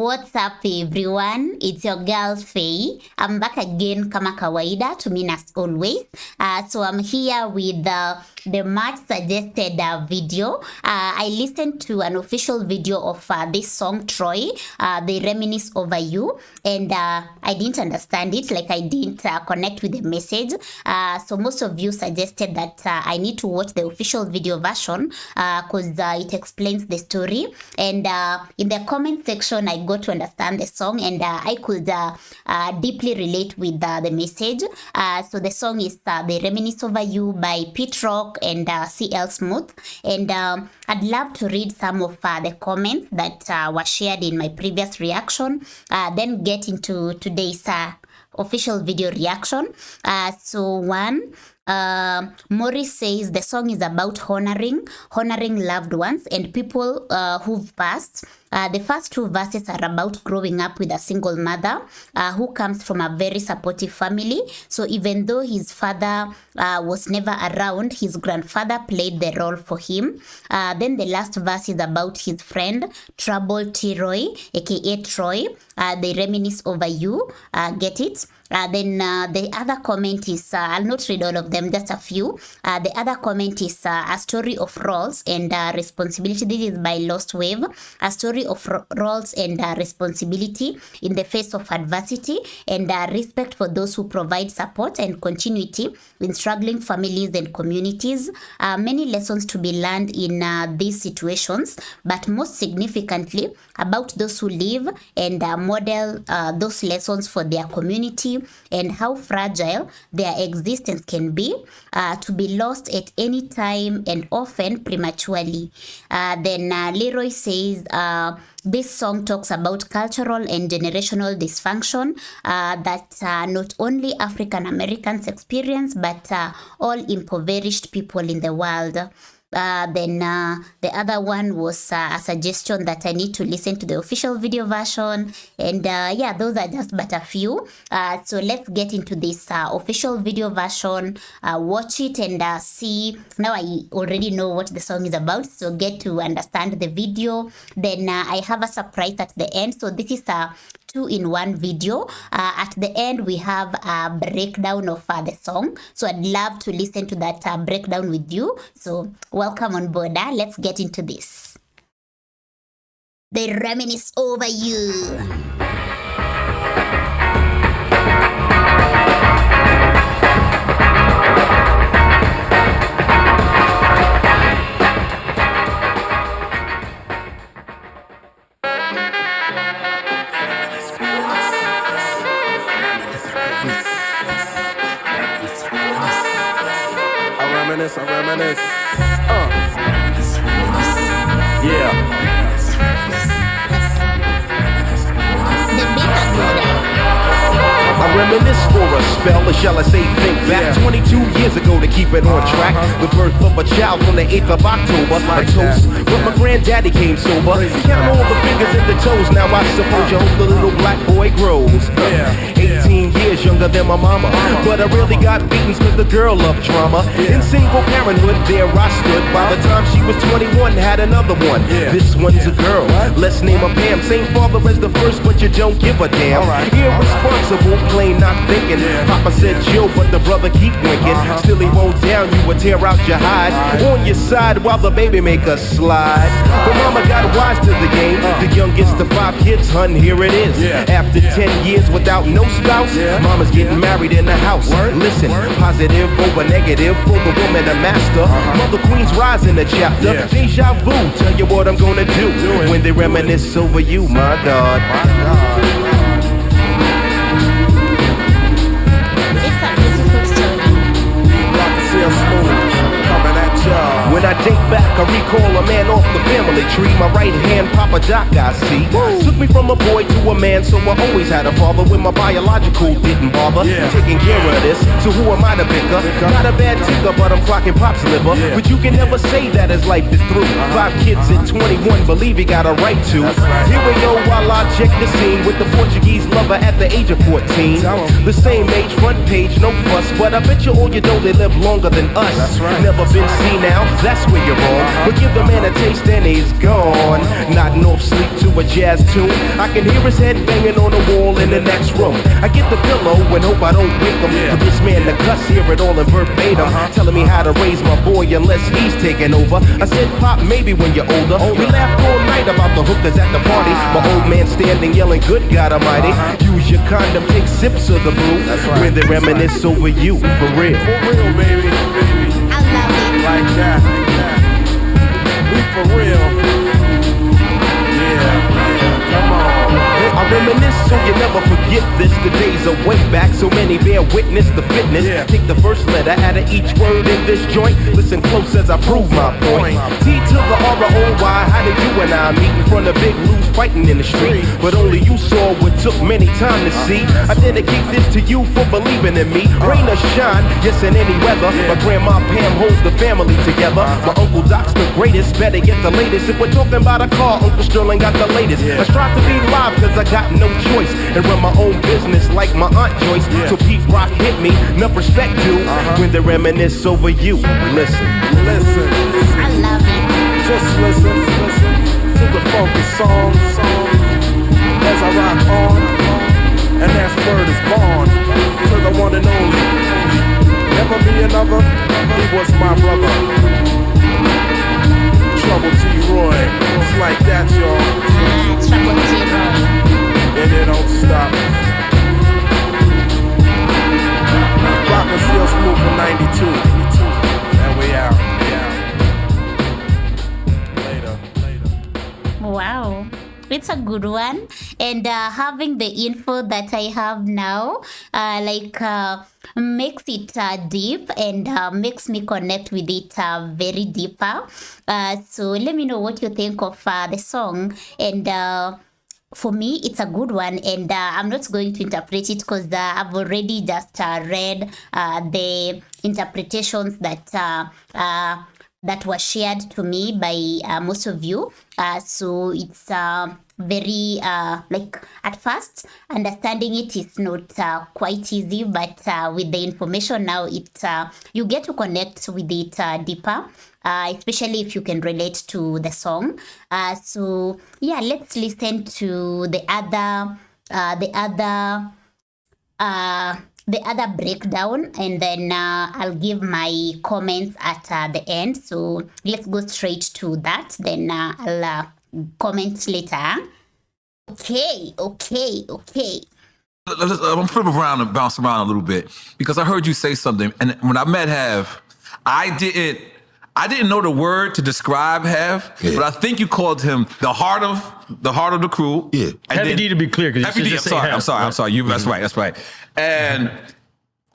What's up everyone? It's your girl Faye. I'm back again kama kawaida to mean as always. So I'm here with the much suggested video. I listened to an official video of this song T.R.O.Y, they Reminisce Over You, and I didn't understand it, like I didn't connect with the message. So most of you suggested that I need to watch the official video version because it explains the story, and in the comment section I got to understand the song, and I could deeply relate with the message. So the song is They Reminisce Over You by T.R.O.Y and CL Smooth, and I'd love to read some of the comments that were shared in my previous reaction, then get into today's official video reaction. So one, Morris says the song is about honoring loved ones and people who've passed. The first two verses are about growing up with a single mother who comes from a very supportive family. So even though his father was never around, his grandfather played the role for him. Then the last verse is about his friend, troubled T.R.O.Y, aka T.R.O.Y. They reminisce over you. Get it? Then the other comment is, I'll not read all of them, just a few. The other comment is a story of roles and responsibility. This is by Lost Wave. A story of roles and responsibility in the face of adversity, and respect for those who provide support and continuity in struggling families and communities. Many lessons to be learned in these situations, but most significantly about those who live and model those lessons for their community, and how fragile their existence can be, to be lost at any time and often prematurely. Then Leroy says this song talks about cultural and generational dysfunction that not only African Americans experience, but all impoverished people in the world. Then the other one was a suggestion that I need to listen to the official video version, and yeah, those are just but a few. So let's get into this official video version, watch it and see. Now I already know what the song is about, so get to understand the video. Then I have a surprise at the end, so this is a two-in-one video. At the end we have a breakdown of the song, so I'd love to listen to that breakdown with you. So welcome on board. Let's get into this. They reminisce over you. I reminisce. Yeah. I reminisce for a spell, or shall I say think back 22 years ago to keep it on track. The birth of a child on the 8th of October, a toast, but my granddaddy came sober. Count all the fingers and the toes, now I suppose you hope the little black boy grows. 18 years younger than my mama, but I really got beatings cause the girl loved drama. In single parenthood, there I stood. By the time she was 21, had another one. This one's a girl, let's name her Pam. Same father as the first, but you don't give a damn. Irresponsible, plain not thinking. Papa said chill, but the brother keep winking. Still he won't down, you would tear out your hide. On your side while the baby make a slide. But mama got wise to the game. The youngest of 5 kids, hun, here it is. After 10 years without no spouse, mama's getting married in the house. Listen, positive over negative for the woman a master. Mother Queen's rise in the chapter. Deja vu, tell you what I'm gonna do when they reminisce over you, my God. When I think back, I recall a man off the family tree. My right hand, Papa Doc, I see. Took me from a boy to a man, so I always had a father. When my biological didn't bother taking care of this, so who am I to bicker? Not a bad ticker, but I'm clocking Pop's liver. But you can never say that his life is through. 5 kids at 21, believe he got a right to. Here we go while I check the scene with the Portuguese lover at the age of 14. The same age, front page, no fuss, but I bet you all you know they live longer than us. Never been seen now. that's where you're wrong. But give the man a taste and he's gone. Nodding off sleep to a jazz tune. I can hear his head banging on the wall in the next room. I get the pillow and hope I don't wake him. For this man to cuss, hear it all in verbatim. Telling me how to raise my boy unless he's taking over. I said, Pop, maybe when you're older. We laughed all night about the hookers at the party. My old man standing yelling, good God Almighty. Use your condom, take sips of the brew. When they reminisce over you, for real. For real, baby. I love it. Like that. We for real. Yeah. Come on. I reminisce so you never forget this. The days are way back, so many bear witness the fitness. Take the first letter out of each word in this joint. Listen close as I prove my point. T to the R-O-Y, how did you and I meet in front of Big Lou's fighting in the street? But only you saw what took many time to see. I dedicate this to you for believing in me. Rain or shine, yes in any weather. My grandma Pam holds the family together. My Uncle Doc's the greatest, better get the latest. If we're talking about a car, Uncle Sterling got the latest. I strive to be live cause I got no choice and run my own business like my Aunt Joyce. So Pete Rock hit me, enough respect due when they reminisce over you. Listen. I love it. Just listen to the funky song as I rock on, and that's word is born to the one and only. Never be another, he was my brother. Trouble T.R.O.Y. It's like that, y'all. Trouble T.R.O.Y. And it don't stop. Rockin' still smooth for 92. And we out. Later. Wow. It's a good one. And having the info that I have now, makes it deep and makes me connect with it very deeper. So let me know what you think of the song. And for me, it's a good one, and I'm not going to interpret it because I've already just read the interpretations that were shared to me by most of you. So it's very at first understanding it is not quite easy, but with the information now, you get to connect with it deeper. Especially if you can relate to the song. So yeah, let's listen to the other breakdown, and then I'll give my comments at the end. So let's go straight to that. Then I'll comment later. Okay. I'm flip around and bounce around a little bit because I heard you say something, and when I met Hev, I didn't know the word to describe Hev, but I think you called him the heart of the crew. Yeah, Heavy D to be clear. Heavy D. I'm sorry. You. That's right. And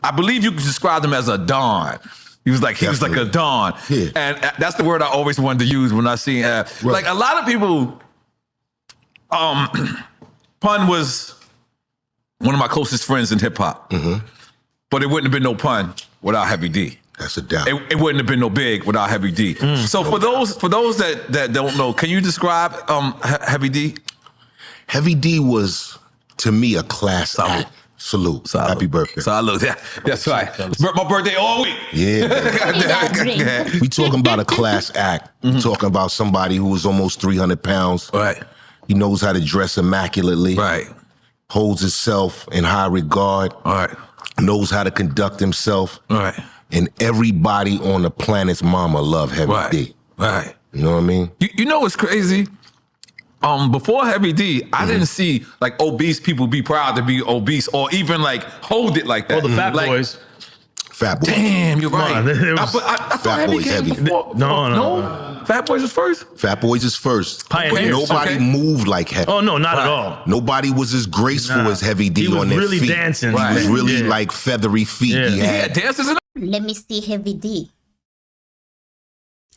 I believe you described him as a don. He was like a don. Yeah. And that's the word I always wanted to use when I see Hev. Right. Like a lot of people, Pun was one of my closest friends in hip hop, but it wouldn't have been no Pun without Heavy D. That's a doubt. It wouldn't have been no Big without Heavy D. So for those that don't know, can you describe Heavy D? Heavy D was, to me, a class act. Salute. Happy birthday. Salute. Yeah, that's right. My birthday all week. Yeah. We talking about a class act. We talking about somebody who was almost 300 pounds. Right. He knows how to dress immaculately. Right. Holds himself in high regard. All right. Knows how to conduct himself. All right. And everybody on the planet's mama love Heavy D. Right. You know what I mean? You know what's crazy? Before Heavy D, I didn't see like obese people be proud to be obese or even like hold it like that. Oh, the fat boys. Fat boys. Damn, you're right. I thought Fat Boys Heavy. No. Fat Boys was first? Fat Boys is first. Pioneers. Nobody moved like Heavy. Oh, no, not at all. Nobody was as graceful as Heavy D on their really feet. Dancing. He was really like feathery feet. Yeah. He had dances in Let me see Heavy D.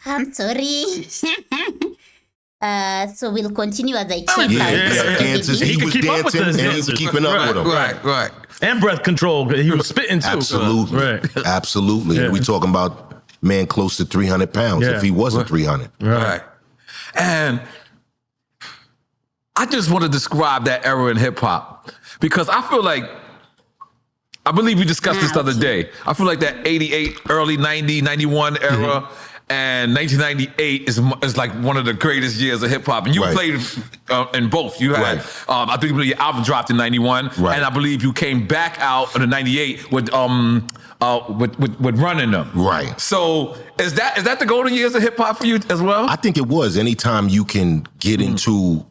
I'm sorry. So we'll continue as I check out. Dances. He was dancing and he was keeping up with him. Right. And breath control. He was spitting too. Absolutely. Right. Absolutely. Yeah. We talking about man close to 300 pounds if he wasn't 300. Right. And I just want to describe that era in hip hop because I feel like, I believe we discussed this the other day. I feel like that 88, early 90, 91 era, and 1998 is like one of the greatest years of hip hop. And you played in both. You had, I think your album dropped in 91, and I believe you came back out in 98 with Running Them. Right. So is that the golden years of hip hop for you as well? I think it was. Anytime you can get into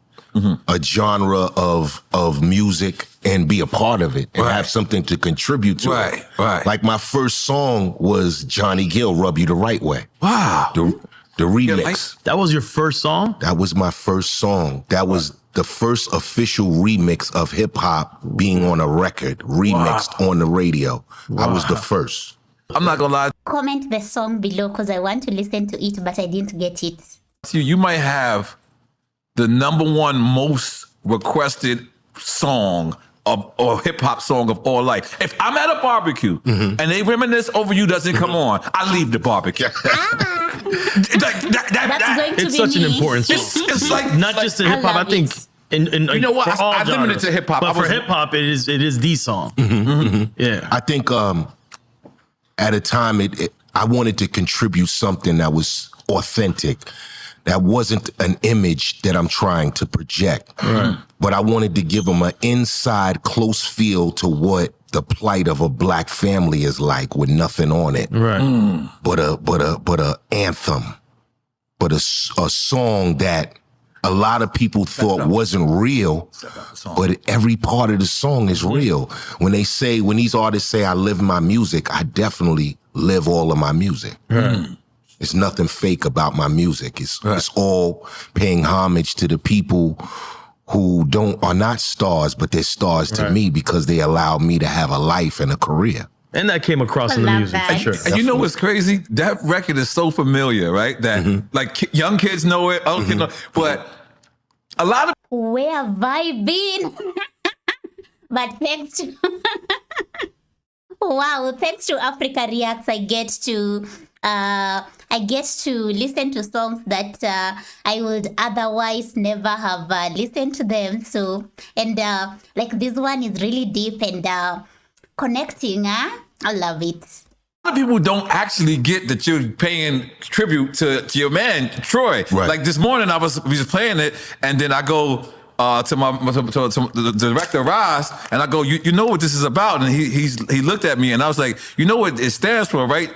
a genre of music and be a part of it and have something to contribute to it. Right. Like my first song was Johnny Gill, Rub You the Right Way. Wow. The remix. That was your first song? That was my first song. That was the first official remix of hip hop being on a record, remixed on the radio. I was the first. I'm not gonna lie. Comment the song below because I want to listen to it, but I didn't get it. You might have the #1 most requested song or hip hop song of all life. If I'm at a barbecue and they Reminisce Over You doesn't come on, I leave the barbecue. That's going to It's be such me. an important song. It's like Not just in hip hop. I love think it. you know what? I limited to hip hop. But for hip hop, it is the song. Yeah. I think at a time I wanted to contribute something that was authentic. That wasn't an image that I'm trying to project. Right. But I wanted to give them an inside, close feel to what the plight of a black family is like with nothing on it. Right. But a anthem. But a song that a lot of people thought wasn't real, but every part of the song is real. When these artists say I live my music, I definitely live all of my music. Right. It's nothing fake about my music. It's all paying homage to the people who are not stars, but they're stars to me because they allow me to have a life and a career. And that came across in the love music, that. for sure. And you know what's crazy? That record is so familiar, right? That like young kids know it, old kids know, but a lot of Where have I been? But thanks to thanks to Africa Reacts, I get to listen to songs that I would otherwise never have listened to them. So, and like this one is really deep and connecting. I love it. a lot of people don't actually get that you're paying tribute to your man Troy. Right. Like this morning, we was playing it, and then I go to the director Ross, and I go, you know what this is about? And he looked at me, and I was like, you know what it stands for, right?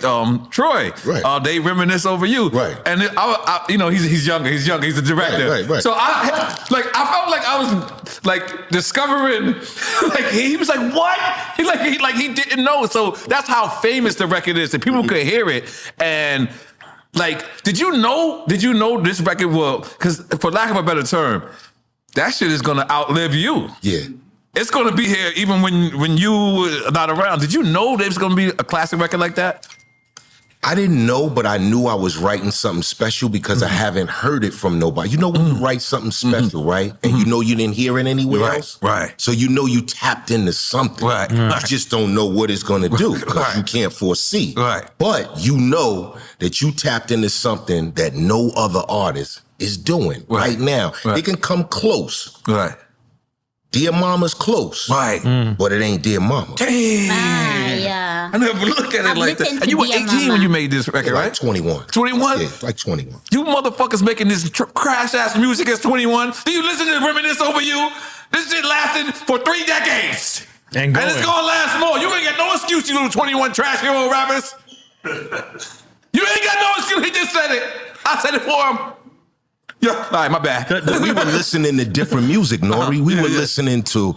Troy. Right. They Reminisce Over You. Right. And I you know, he's younger. He's the director. Right. So I felt like I was like discovering, like he was like, what? He didn't know. So that's how famous the record is, that people could hear it. And like, did you know this record will, because for lack of a better term, that shit is gonna outlive you. Yeah. It's gonna be here even when you were not around. Did you know there's gonna be a classic record like that? I didn't know, but I knew I was writing something special because I haven't heard it from nobody. You know when you write something special, right? And you know you didn't hear it anywhere else? Right. So you know you tapped into something. Right. You just don't know what it's going to do because Right. you can't foresee. Right. But you know that you tapped into something that no other artist is doing right now. Right. It can come close. Right. Dear Mama's close. Right. But it ain't Dear Mama. Damn. Yeah. I never looked at it I've like that. listened And to you were Dear 18 Mama. when you made this record, Like right? 21. 21? Yeah, like 21. You motherfuckers making this crash ass music as 21. Do you listen to Reminisce Over You? This shit lasted for 3 decades. And going. it's gonna last more. You ain't got no excuse, you little 21 trash hero rappers. You ain't got no excuse. He just said it. I said it for him. Yeah, all right, my bad. We were listening to different music, Nori. We were listening to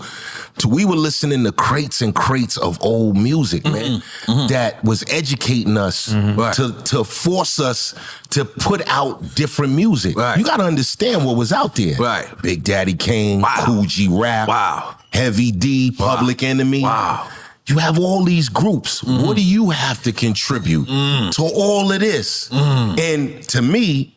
crates and crates of old music, man, that was educating us to force us to put out different music. Right. You got to understand what was out there. Right. Big Daddy Kane, Wow. Cool G Rap, Wow. Heavy D, Public Enemy. Wow. You have all these groups. What do you have to contribute to all of this? And to me,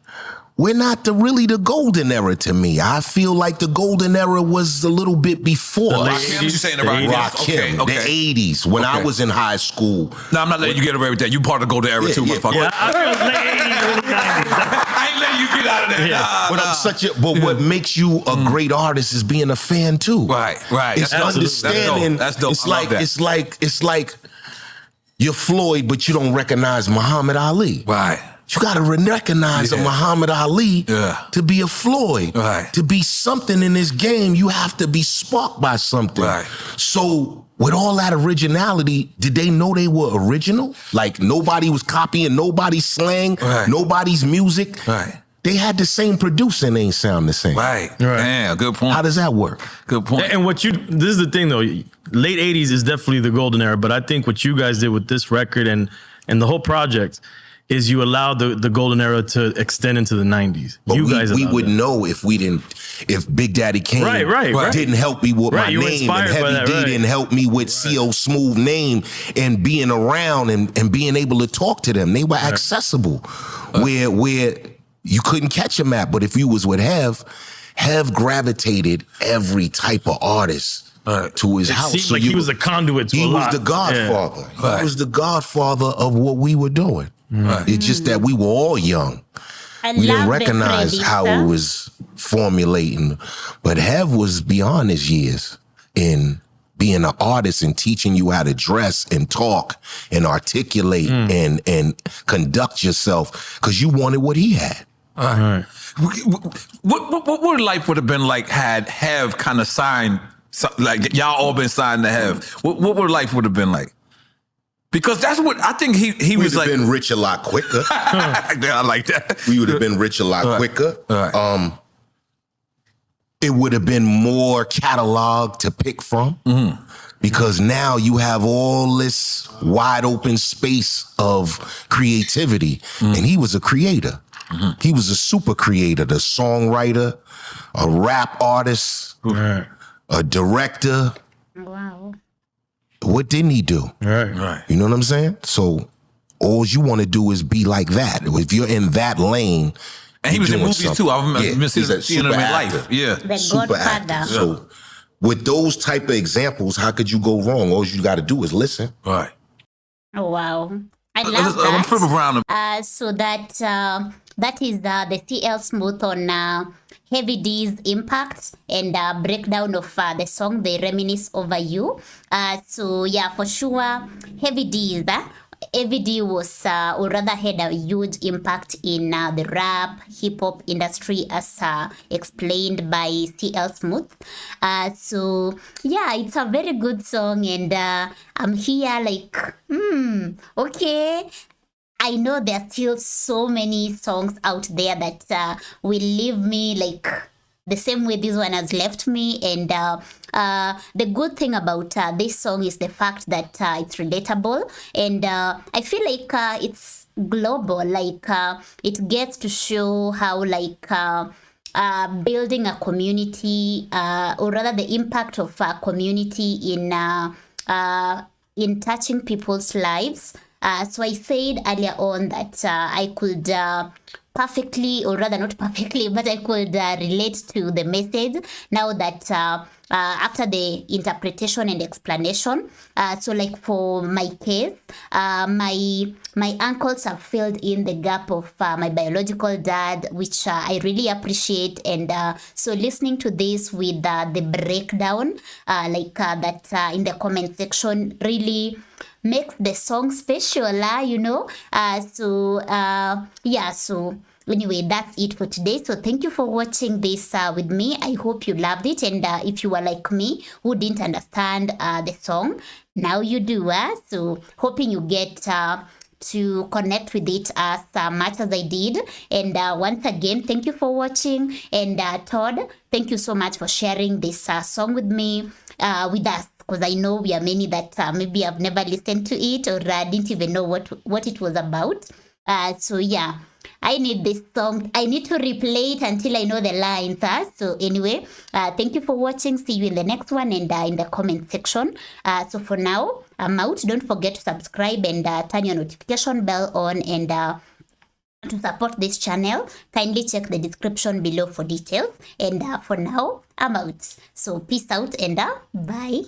we're not really the golden era to me. I feel like the golden era was a little bit before. The late Rakim, you saying the The Rakim? Rakim, Okay. the 80s, when I was in high school. No, I'm not letting you get away with that. You part of the golden era too, Yeah. motherfucker. Yeah, I feel late 80s, early 90s. I ain't letting you get out of there. Yeah. Nah. What makes you a great artist is being a fan too. Right. It's Absolutely. understanding. That's dope. It's I love like that. it's like you're Floyd, but you don't recognize Muhammad Ali. Right. You got to recognize a Muhammad Ali to be a Floyd. Right. To be something in this game, you have to be sparked by something. Right. So with all that originality, did they know they were original? Like nobody was copying nobody's slang, nobody's music. Right. They had the same producer and they ain't sound the same. Right. Yeah, good point. How does that work? Good point. And this is the thing though, late 80s is definitely the golden era, but I think what you guys did with this record and the whole project is you allowed the golden era to extend into the 90s. But we would that. know if Big Daddy Kane didn't help me with my name, and Heavy D didn't help me with C.O. Smooth name and being around and being able to talk to them. They were accessible where you couldn't catch them at. But if you was with Hev gravitated every type of artist to his house. So he was a conduit to a lot. He was the godfather. He was the godfather of what we were doing. It's just that we were all young. We didn't recognize how it was formulating. But Hev was beyond his years in being an artist and teaching you how to dress and talk and articulate and conduct yourself because you wanted what he had. What life would have been like had Hev kind of signed, like y'all all been signed to Hev? What would life would have been like? Because that's what I think he was like. We would have been rich a lot quicker. I like that. We would have been rich a lot quicker. It would have been more catalog to pick from because now you have all this wide open space of creativity. And he was a creator. He was a super creator, the songwriter, a rap artist, a director. Wow. What didn't he do? Right. You know what I'm saying? So all you want to do is be like that. If you're in that lane, and he was in movies something. too. I remember seeing him in life. Yeah, The super Godfather. active. So with those type of examples, how could you go wrong? All you got to do is listen. Right. Oh, wow. I love that. I'm flip around. So that is the CL Smooth on Heavy D's impact and breakdown of the song They Reminisce Over You. So yeah, for sure, Heavy D was, or rather had a huge impact in the rap, hip-hop industry as explained by CL Smooth. So yeah, it's a very good song and I'm here like, okay. I know there are still so many songs out there that will leave me like the same way this one has left me. And the good thing about this song is the fact that it's relatable. And I feel like it's global. Like it gets to show how like building a community or rather the impact of a community in touching people's lives. So I said earlier on that I could perfectly, or rather not perfectly, but I could relate to the message now that after the interpretation and explanation. So like for my case, my uncles have filled in the gap of my biological dad, which I really appreciate. And so listening to this with the breakdown, that in the comment section really makes the song special, you know. So anyway, that's it for today. So thank you for watching this with me. I hope you loved it. And if you were like me who didn't understand the song, now you do. So hoping you get to connect with it as much as I did. And once again, thank you for watching. And Todd, thank you so much for sharing this song with me, with us. Because I know we are many that maybe have never listened to it or didn't even know what it was about. So yeah, I need this song. I need to replay it until I know the lines. So anyway, thank you for watching. See you in the next one and in the comment section. So for now, I'm out. Don't forget to subscribe and turn your notification bell on. And to support this channel, kindly check the description below for details. And for now, I'm out. So peace out and bye.